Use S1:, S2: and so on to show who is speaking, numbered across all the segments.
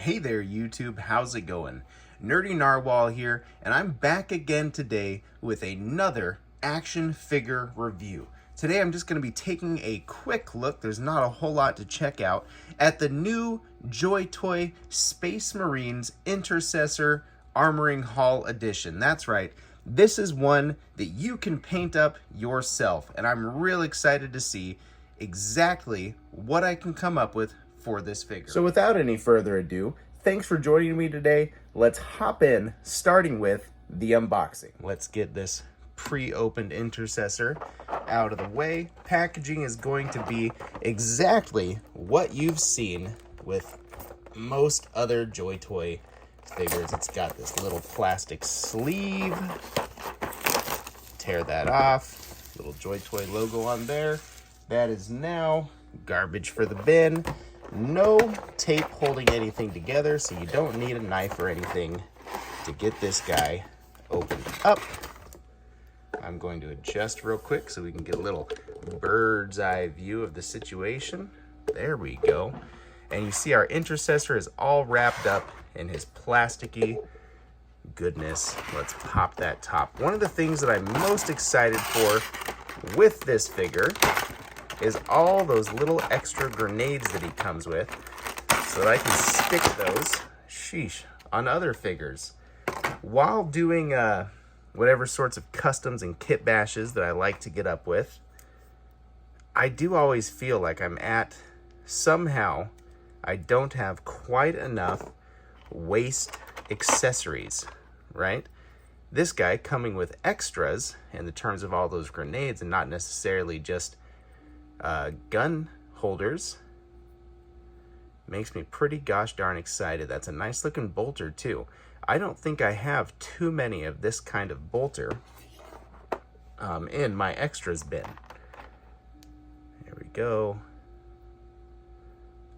S1: Hey there YouTube, how's it going? Nerdy Narwhal here, and I'm back again today with another action figure review. Today I'm just going to be taking a quick look, there's not a whole lot to check out, at the new Joytoy Space Marines Intercessor Armoring Hall Edition. That's right, this is one that you can paint up yourself, and I'm real excited to see exactly what I can come up with for this figure. So without any further ado, thanks for joining me today. Let's hop in, starting with the unboxing. Let's get this pre-opened Intercessor out of the way. Packaging is going to be exactly what you've seen with most other Joytoy figures. It's got this little plastic sleeve. Tear that off. Little Joytoy logo on there. That is now garbage for the bin. No tape holding anything together, so you don't need a knife or anything to get this guy opened up. I'm going to adjust real quick so we can get a little bird's eye view of the situation. There we go. And you see our Intercessor is all wrapped up in his plasticky goodness. Let's pop that top. One of the things that I'm most excited for with this figure is all those little extra grenades that he comes with, so that I can stick those, on other figures. While doing whatever sorts of customs and kit bashes that I like to get up with, I do always feel like somehow I don't have quite enough waist accessories, right? This guy coming with extras in the terms of all those grenades and not necessarily just gun holders makes me pretty gosh darn excited. That's a nice looking bolter too. I don't think I have too many of this kind of bolter in my extras bin. There we go.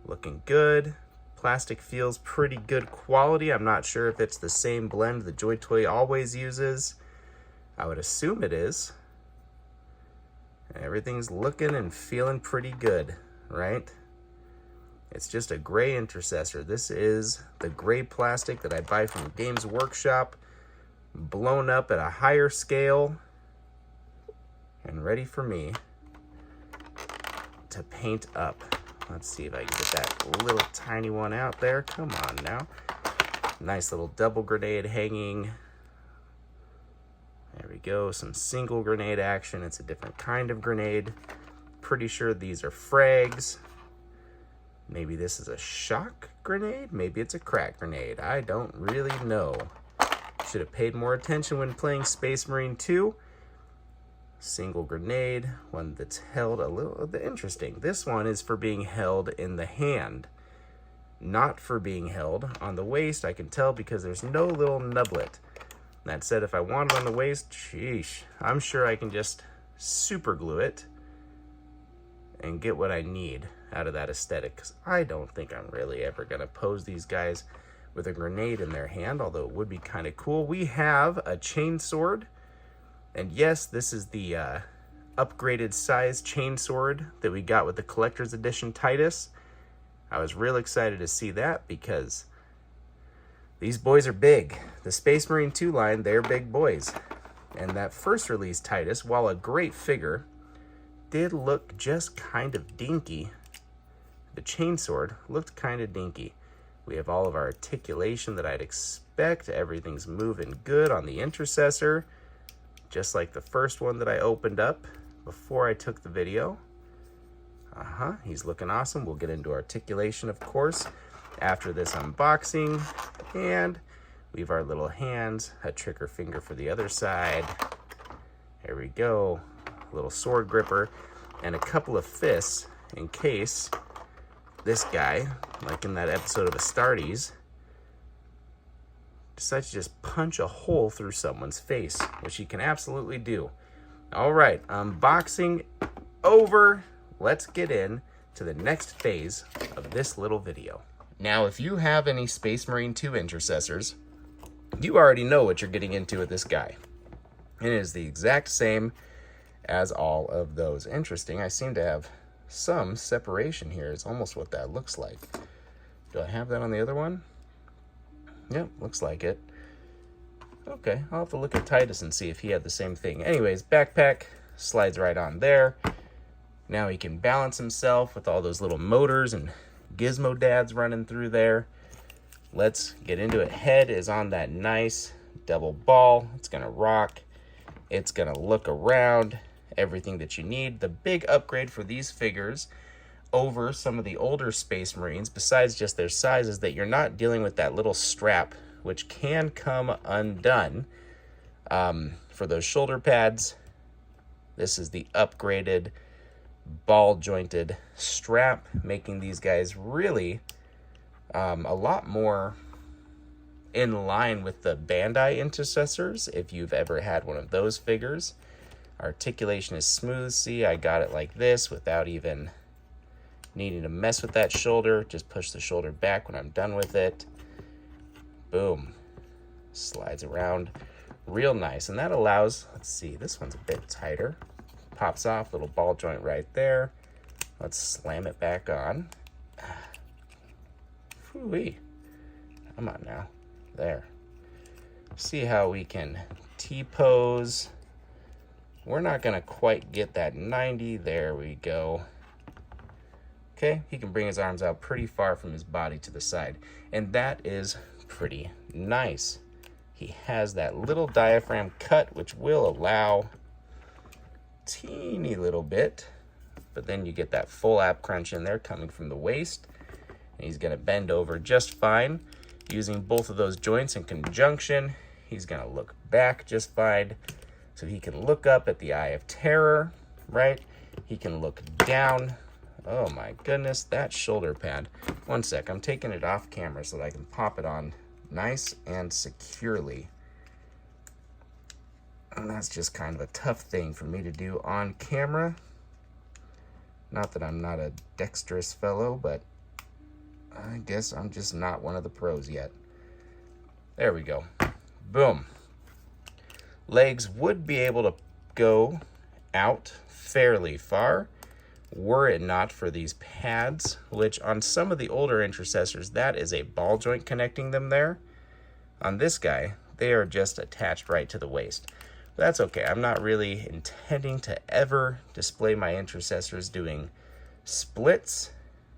S1: Looking good. Plastic feels pretty good quality. I'm not sure if it's the same blend that Joytoy always uses. I would assume it is. Everything's looking and feeling pretty good, right? It's just a gray Intercessor. This is the gray plastic that I buy from Games Workshop, blown up at a higher scale, and ready for me to paint up. Let's see if I can get that little tiny one out there. Come on now. Nice little double grenade hanging. There we go, some single grenade action. It's a different kind of grenade. Pretty sure these are frags. Maybe this is a shock grenade. Maybe it's a crack grenade. I don't really know. Should have paid more attention when playing Space Marine 2. Single grenade, one that's held a little interesting. This one is for being held in the hand, not for being held on the waist. I can tell because there's no little nublet. That said, if I want it on the waist, I'm sure I can just super glue it and get what I need out of that aesthetic, because I don't think I'm really ever going to pose these guys with a grenade in their hand, although it would be kind of cool. We have a chainsword, and yes, this is the upgraded size chainsword that we got with the Collector's Edition Titus. I was real excited to see that because these boys are big. The Space Marine 2 line, they're big boys. And that first release Titus, while a great figure, did look just kind of dinky. The chainsword looked kind of dinky. We have all of our articulation that I'd expect. Everything's moving good on the Intercessor, just like the first one that I opened up before I took the video. He's looking awesome. We'll get into articulation, of course, after this unboxing. And we have our little hands, a trigger finger for the other side. There we go. A little sword gripper and a couple of fists in case this guy, like in that episode of Astartes, decides to just punch a hole through someone's face, which he can absolutely do. All right, unboxing over. Let's get in to the next phase of this little video. Now, if you have any Space Marine 2 Intercessors, you already know what you're getting into with this guy. It is the exact same as all of those. Interesting, I seem to have some separation here. It's almost what that looks like. Do I have that on the other one? Yep, looks like it. Okay, I'll have to look at Titus and see if he had the same thing. Anyways, backpack slides right on there. Now he can balance himself with all those little motors and gizmo dads running through there. Let's get into it. Head is on that nice double ball. It's gonna rock. It's gonna look around. Everything that you need. The big upgrade for these figures over some of the older Space Marines, besides just their size, is that you're not dealing with that little strap, which can come undone. For those shoulder pads, this is the upgraded ball jointed strap, making these guys really a lot more in line with the Bandai Intercessors, if you've ever had one of those figures. Articulation is smooth. See, I got it like this without even needing to mess with that shoulder. Just push the shoulder back when I'm done with it. Boom. Slides around real nice. And that allows, let's see, this one's a bit tighter. Pops off, little ball joint right there. Let's slam it back on. Phooey. Come on now. There. See how we can T-pose. We're not going to quite get that 90. There we go. Okay, he can bring his arms out pretty far from his body to the side. And that is pretty nice. He has that little diaphragm cut, which will allow teeny little bit. But then you get that full ab crunch in there coming from the waist. And he's going to bend over just fine. Using both of those joints in conjunction, he's going to look back just fine. So he can look up at the Eye of Terror, right? He can look down. Oh my goodness, that shoulder pad. One sec, I'm taking it off camera so that I can pop it on nice and securely. And that's just kind of a tough thing for me to do on camera. Not that I'm not a dexterous fellow, but I guess I'm just not one of the pros yet. There we go. Boom. Legs would be able to go out fairly far were it not for these pads, which on some of the older Intercessors, that is a ball joint connecting them there. On this guy, they are just attached right to the waist. But that's okay. I'm not really intending to ever display my Intercessors doing splits.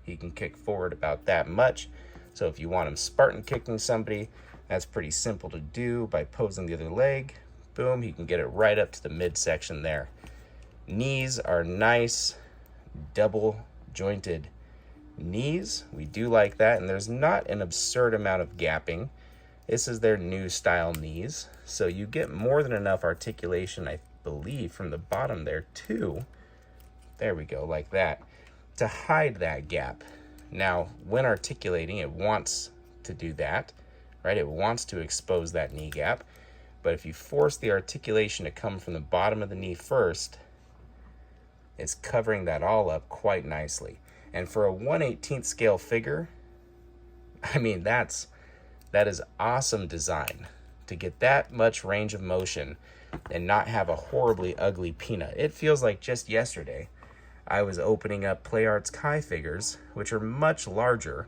S1: He can kick forward about that much. So if you want him Spartan kicking somebody, that's pretty simple to do by posing the other leg. Boom, he can get it right up to the midsection there. Knees are nice, double jointed knees. We do like that, and there's not an absurd amount of gapping. This is their new style knees, so you get more than enough articulation, I believe, from the bottom there too. There we go, like that, to hide that gap. Now, when articulating, it wants to do that, right? It wants to expose that knee gap. But if you force the articulation to come from the bottom of the knee first, it's covering that all up quite nicely. And for a 1/18 scale figure, I mean, that is awesome design to get that much range of motion and not have a horribly ugly peanut. It feels like just yesterday I was opening up Play Arts Kai figures, which are much larger,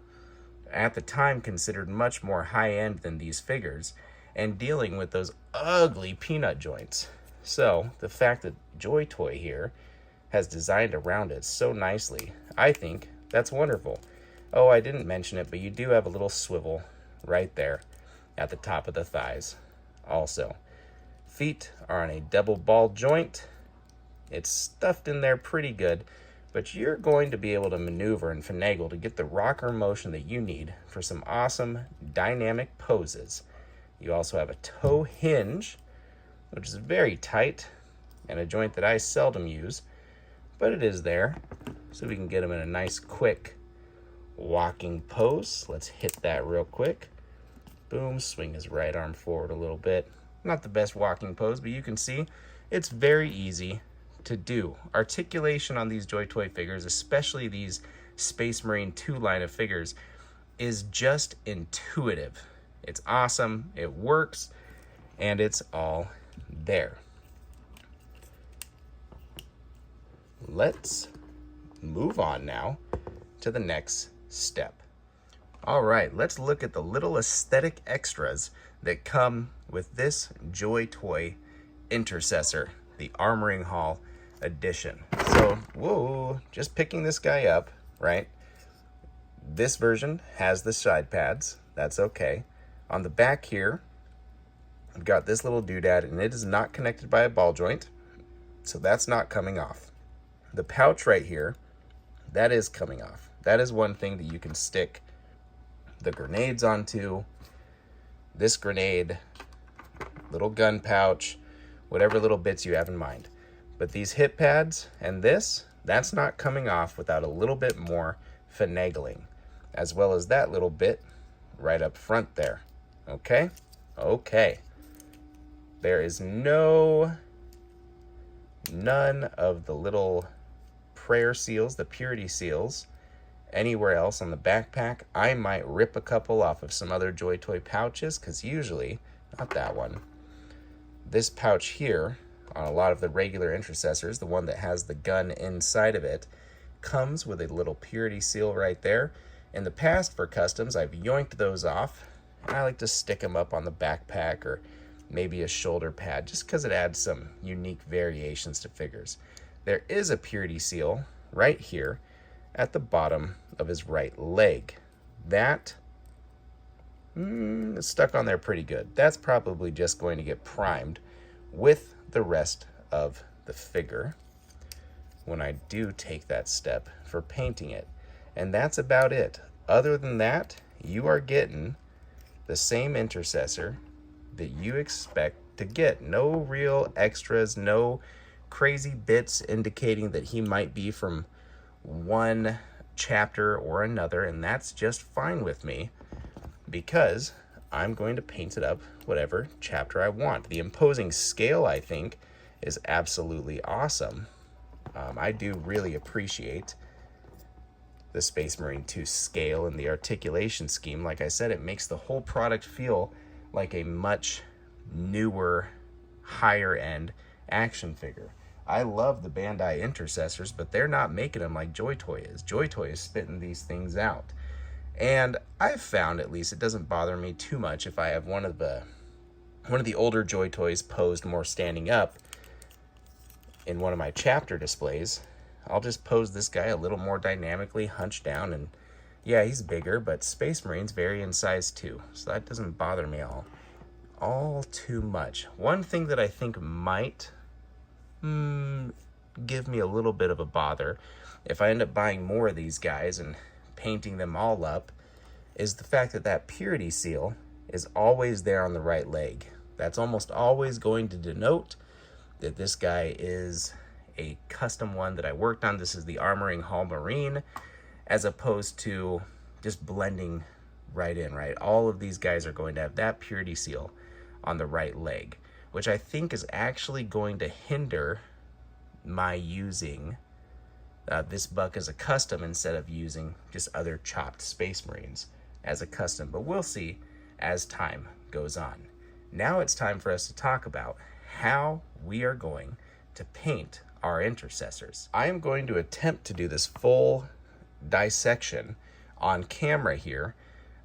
S1: at the time considered much more high-end than these figures, and dealing with those ugly peanut joints. So the fact that Joytoy here has designed around it so nicely, I think that's wonderful. Oh, I didn't mention it, but you do have a little swivel right there at the top of the thighs also. Feet are on a double ball joint. It's stuffed in there pretty good, but you're going to be able to maneuver and finagle to get the rocker motion that you need for some awesome dynamic poses. You also have a toe hinge, which is very tight, and a joint that I seldom use, but it is there, so we can get him in a nice quick walking pose. Let's hit that real quick. Boom, swing his right arm forward a little bit. Not the best walking pose, but you can see it's very easy to do. Articulation on these Joytoy figures, especially these Space Marine 2 line of figures, is just intuitive. It's awesome, it works, and it's all there. Let's move on now to the next step. All right, let's look at the little aesthetic extras that come with this Joytoy Intercessor, the Armoring Hall edition. So, whoa, just picking this guy up, right? This version has the side pads. That's okay. On the back here, I've got this little doodad, and it is not connected by a ball joint, so that's not coming off. The pouch right here, that is coming off. That is one thing that you can stick the grenades onto. This grenade, little gun pouch, whatever little bits you have in mind. But these hip pads and this, that's not coming off without a little bit more finagling, as well as that little bit right up front there. Okay? Okay. There is none of the little prayer seals, the purity seals, anywhere else on the backpack. I might rip a couple off of some other Joytoy pouches, because usually, not that one, this pouch here, on a lot of the regular Intercessors, the one that has the gun inside of it, comes with a little purity seal right there. In the past, for customs, I've yoinked those off, and I like to stick them up on the backpack or maybe a shoulder pad, just because it adds some unique variations to figures. There is a purity seal right here at the bottom of his right leg. That is stuck on there pretty good. That's probably just going to get primed with the rest of the figure when I do take that step for painting it. And that's about it. Other than that, you are getting the same Intercessor that you expect to get. No real extras, no crazy bits indicating that he might be from one chapter or another, and that's just fine with me, because I'm going to paint it up whatever chapter I want. The imposing scale, I think, is absolutely awesome. I do really appreciate the Space Marine 2 scale and the articulation scheme. Like I said, it makes the whole product feel like a much newer, higher end action figure. I love the Bandai Intercessors, but they're not making them like Joytoy is. Joytoy is spitting these things out. And I've found, at least, it doesn't bother me too much if I have one of the older Joytoys posed more standing up in one of my chapter displays. I'll just pose this guy a little more dynamically, hunched down, and yeah, he's bigger, but Space Marines vary in size too, so that doesn't bother me all too much. One thing that I think might give me a little bit of a bother if I end up buying more of these guys and painting them all up is the fact that that purity seal is always there on the right leg. That's almost always going to denote that this guy is a custom one that I worked on. This is the Armoring Hall Marine, as opposed to just blending right in, right? All of these guys are going to have that purity seal on the right leg, which I think is actually going to hinder my using this buck as a custom instead of using just other chopped Space Marines as a custom. But we'll see as time goes on. Now it's time for us to talk about how we are going to paint our Intercessors. I am going to attempt to do this full dissection on camera here,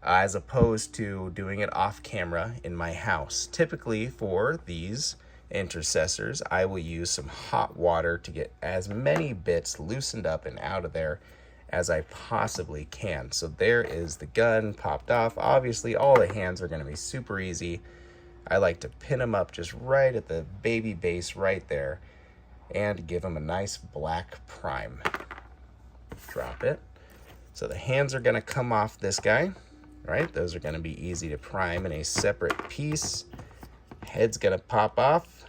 S1: as opposed to doing it off camera in my house. Typically for these Intercessors, I will use some hot water to get as many bits loosened up and out of there as I possibly can. So there is the gun popped off. Obviously all the hands are going to be super easy. I like to pin them up just right at the baby base right there and give them a nice black prime. Drop it. So the hands are going to come off this guy, right? Those are going to be easy to prime in a separate piece. Head's going to pop off.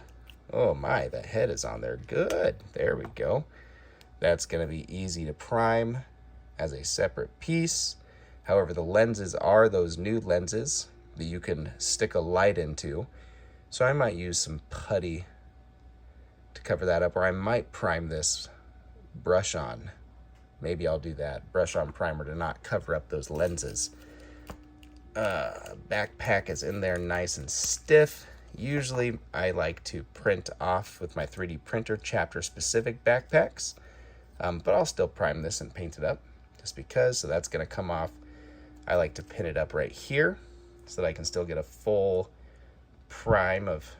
S1: Oh my, the head is on there. Good. There we go. That's going to be easy to prime as a separate piece. However, the lenses are those new lenses that you can stick a light into. So I might use some putty to cover that up, or I might prime this brush on. Maybe I'll do that. Brush on primer to not cover up those lenses. Backpack is in there nice and stiff. Usually I like to print off with my 3D printer chapter specific backpacks, but I'll still prime this and paint it up just because. So that's going to come off I like to pin it up right here so that I can still get a full prime of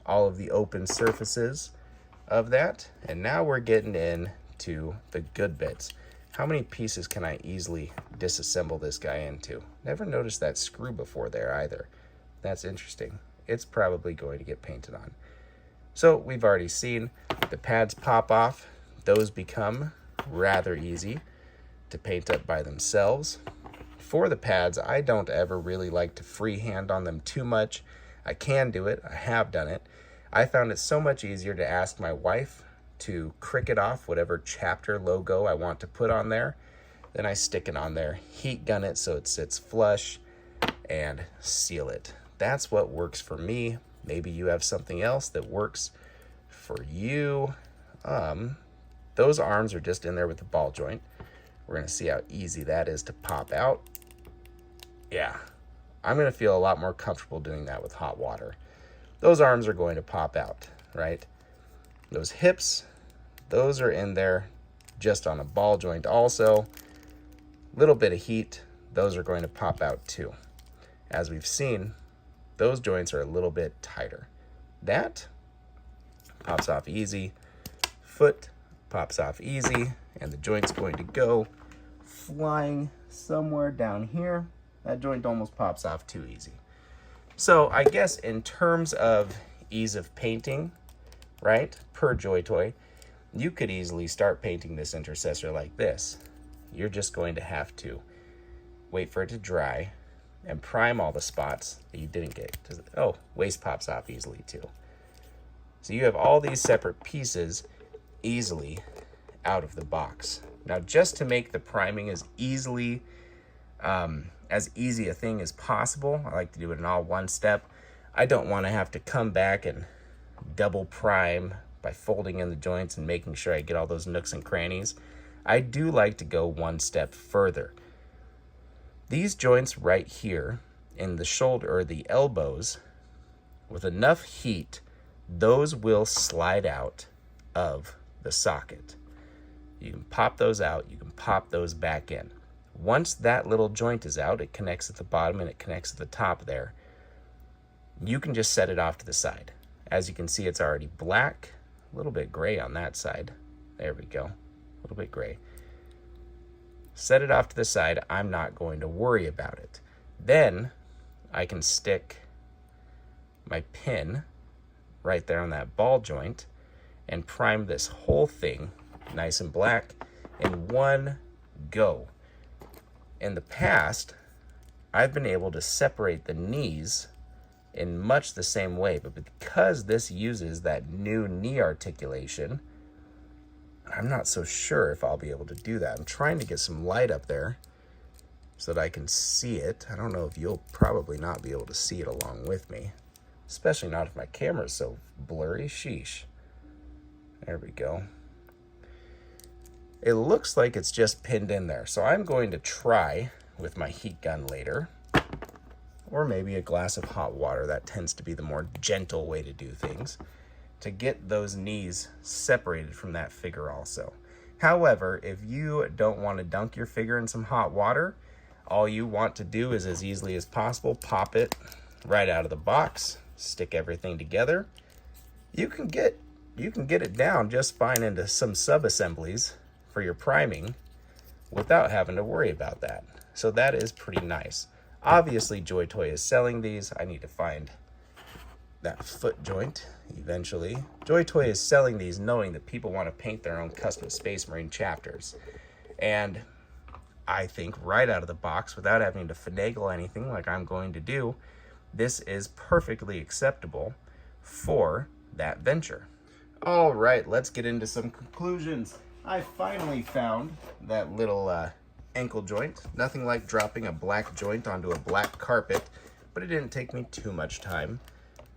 S1: all of the open surfaces of that. And now we're getting into the good bits. How many pieces can I easily disassemble this guy into? Never noticed that screw before there either. That's interesting. It's probably going to get painted on. So we've already seen the pads pop off. Those become rather easy to paint up by themselves. For the pads, I don't ever really like to freehand on them too much. I can do it. I have done it. I found it so much easier to ask my wife to cricket off whatever chapter logo I want to put on there. Then I stick it on there, heat gun it so it sits flush, and seal it. That's what works for me. Maybe you have something else that works for you. Those arms are just in there with the ball joint. We're gonna see how easy that is to pop out. Yeah, I'm gonna feel a lot more comfortable doing that with hot water. Those arms are going to pop out, right? Those hips, those are in there just on a ball joint also. Little bit of heat, those are going to pop out too. As we've seen, those joints are a little bit tighter. That pops off easy. Foot pops off easy, and the joint's going to go flying somewhere down here. That joint almost pops off too easy. So I guess in terms of ease of painting, right, per Joytoy, you could easily start painting this Intercessor like this. You're just going to have to wait for it to dry and prime all the spots that you didn't get. Oh, waist pops off easily too. So you have all these separate pieces easily out of the box. Now, just to make the priming as easy a thing as possible, I like to do it in all one step. I don't want to have to come back and double prime by folding in the joints and making sure I get all those nooks and crannies. I do like to go one step further. These joints right here in the shoulder or the elbows, with enough heat, those will slide out of the socket. You can pop those out, you can pop those back in. Once that little joint is out, it connects at the bottom and it connects at the top there. You can just set it off to the side. As you can see, it's already black, a little bit gray on that side. There we go, a little bit gray. Set it off to the side. I'm not going to worry about it. Then I can stick my pin right there on that ball joint and prime this whole thing nice and black in one go. In the past, I've been able to separate the knees in much the same way, but because this uses that new knee articulation, I'm not so sure if I'll be able to do that. I'm trying to get some light up there so that I can see it. I don't know if you'll probably not be able to see it along with me, especially not if my camera's so blurry. Sheesh. There we go. It looks like it's just pinned in there. So I'm going to try with my heat gun later, or maybe a glass of hot water. That tends to be the more gentle way to do things, to get those knees separated from that figure also. However, if you don't want to dunk your figure in some hot water, all you want to do is, as easily as possible, pop it right out of the box, stick everything together. You can get it down just fine into some sub-assemblies for your priming without having to worry about that. So that is pretty nice. Obviously, Joytoy is selling these. I need to find that foot joint eventually. Joytoy is selling these knowing that people want to paint their own custom Space Marine chapters. And I think right out of the box, without having to finagle anything like I'm going to do, this is perfectly acceptable for that venture. All right, let's get into some conclusions. I finally found that little ankle joint. Nothing like dropping a black joint onto a black carpet, but it didn't take me too much time.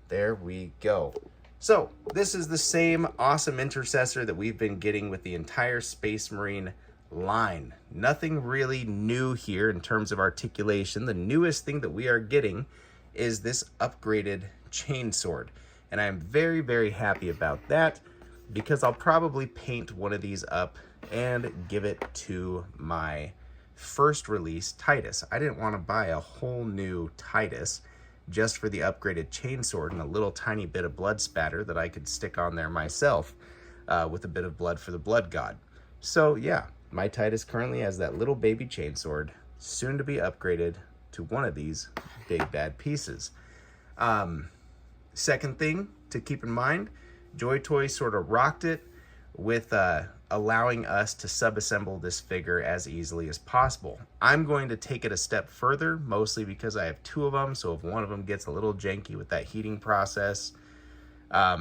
S1: There we go. So this is the same awesome Intercessor that we've been getting with the entire Space Marine line. Nothing really new here in terms of articulation. The newest thing that we are getting is this upgraded chainsword. And I'm very, very happy about that, because I'll probably paint one of these up and give it to my first release Titus. I didn't want to buy a whole new Titus just for the upgraded chainsword and a little tiny bit of blood spatter that I could stick on there myself with a bit of blood for the blood god. So yeah, my Titus currently has that little baby chainsword, soon to be upgraded to one of these big bad pieces. Second thing to keep in mind, Joytoy sort of rocked it with allowing us to sub-assemble this figure as easily as possible. I'm going to take it a step further, mostly because I have two of them, so if one of them gets a little janky with that heating process, oh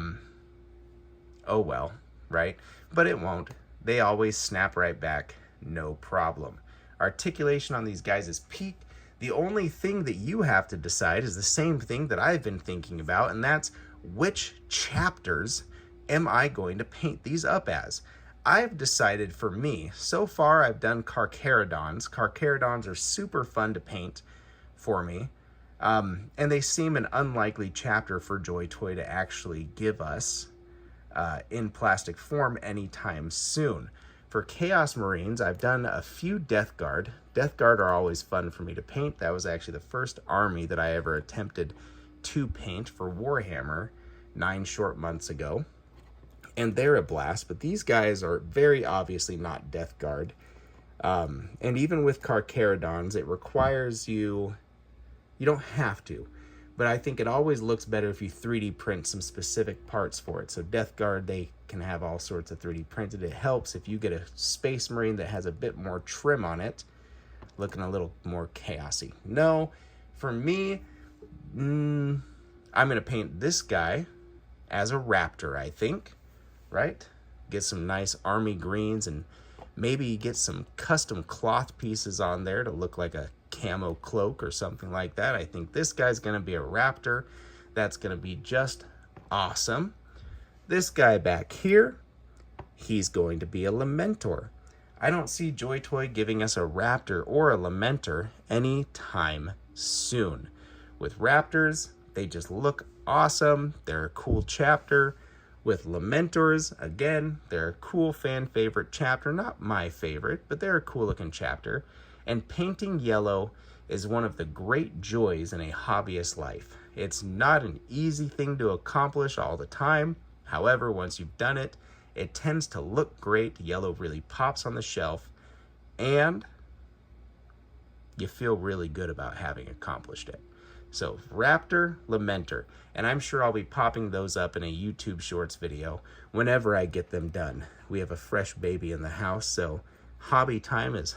S1: well, right? But it won't. They always snap right back, no problem. Articulation on these guys is peak. The only thing that you have to decide is the same thing that I've been thinking about, and that's which chapters am I going to paint these up as? I've decided for me, so far I've done Carcharodons. Carcharodons are super fun to paint for me, and they seem an unlikely chapter for Joytoy to actually give us in plastic form anytime soon. For Chaos Marines, I've done a few Death Guard. Death Guard are always fun for me to paint. That was actually the first army that I ever attempted to paint for Warhammer 9 short months ago. And they're a blast, but these guys are very obviously not Death Guard. And even with Carcharodons, it requires you don't have to, but I think it always looks better if you 3D print some specific parts for it. So Death Guard, they can have all sorts of 3D printed. It helps if you get a Space Marine that has a bit more trim on it, looking a little more chaosy. No, for me, I'm going to paint this guy as a raptor, I think, right? Get some nice army greens and maybe get some custom cloth pieces on there to look like a camo cloak or something like that. I think this guy's going to be a raptor. That's going to be just awesome. This guy back here, he's going to be a Lamentor. I don't see Joytoy giving us a raptor or a Lamentor anytime soon. With raptors, they just look awesome. They're a cool chapter. With Lamentors, again, they're a cool fan favorite chapter. Not my favorite, but they're a cool looking chapter. And painting yellow is one of the great joys in a hobbyist life. It's not an easy thing to accomplish all the time. However, once you've done it, it tends to look great. Yellow really pops on the shelf, and you feel really good about having accomplished it. So Raptor, Lamentor, and I'm sure I'll be popping those up in a YouTube Shorts video whenever I get them done. We have a fresh baby in the house, so hobby time is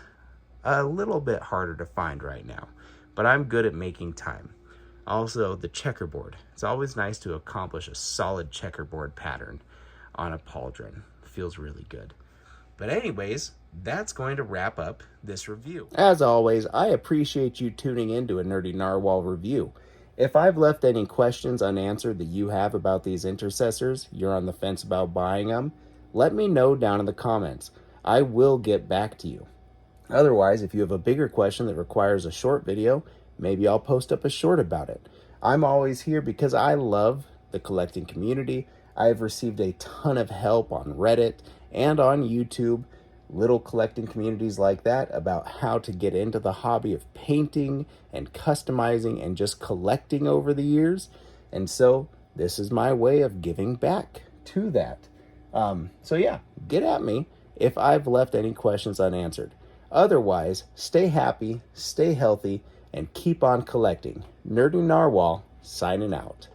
S1: a little bit harder to find right now, but I'm good at making time. Also, the checkerboard. It's always nice to accomplish a solid checkerboard pattern on a pauldron. Feels really good. But anyways, that's going to wrap up this review. As always, I appreciate you tuning in to a Nerdy Narwhal review. If I've left any questions unanswered that you have about these intercessors, you're on the fence about buying them, let me know down in the comments. I will get back to you. Otherwise, if you have a bigger question that requires a short video, maybe I'll post up a short about it. I'm always here because I love the collecting community. I've received a ton of help on Reddit and on YouTube, little collecting communities like that, about how to get into the hobby of painting and customizing and just collecting over the years. And so this is my way of giving back to that. So yeah, get at me if I've left any questions unanswered. Otherwise, stay happy, stay healthy, and keep on collecting. Nerdy Narwhal, signing out.